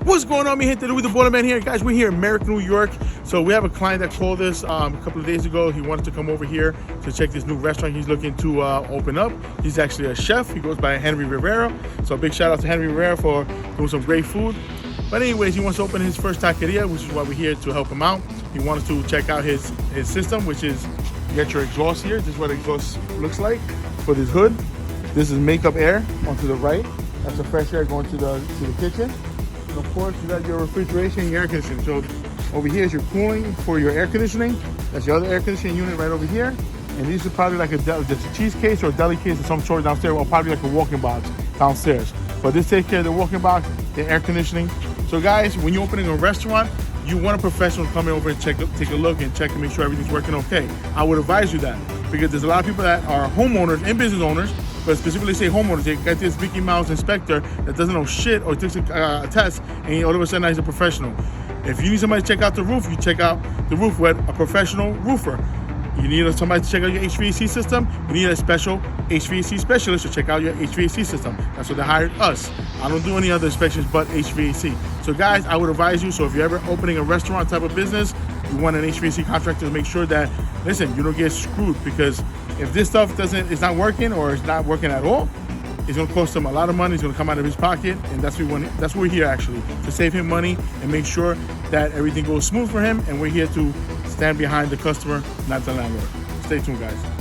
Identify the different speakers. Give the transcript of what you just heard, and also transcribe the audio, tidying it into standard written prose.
Speaker 1: What's going on, mi gente? Louis the Boiler Man here. Guys, we're here in Merrick, New York. So we have a client that called us a couple of days ago. He wanted to come over here to check this new restaurant he's looking to open up. He's actually a chef. He goes by Henry Rivera. So a big shout out to Henry Rivera for doing some great food. But anyways, he wants to open his first taqueria, which is why we're here to help him out. He wanted to check out his system, which is, you got your exhaust here. This is what exhaust looks like for this hood. This is makeup air onto the right. That's the fresh air going to the kitchen. And of course, you got your refrigeration and your air conditioning. So over here is your cooling for your air conditioning. That's your other air conditioning unit right over here. And these are probably like just a cheese case or a deli case of some sort downstairs, or probably like a walk-in box downstairs. But this takes care of the walk-in box, the air conditioning. So guys, when you're opening a restaurant, you want a professional to come over and take a look and check and make sure everything's working okay. I would advise you that, because there's a lot of people that are homeowners and business owners, but specifically say homeowners. They got this Mickey Mouse inspector that doesn't know shit or takes a test, and all of a sudden he's a professional. If you need somebody to check out the roof, you check out the roof with a professional roofer. You need somebody to check out your HVAC system, you need a special HVAC specialist to check out your HVAC system. That's what they hired us. I don't do any other inspections but HVAC. So guys, I would advise you, so if you're ever opening a restaurant type of business, you want an HVAC contractor to make sure that, listen, you don't get screwed, because if this stuff is not working, or it's not working at all, it's going to cost him a lot of money. It's going to come out of his pocket, and that's what we're here actually, to save him money and make sure that everything goes smooth for him. And we're here to stand behind the customer, not the landlord. Stay tuned, guys.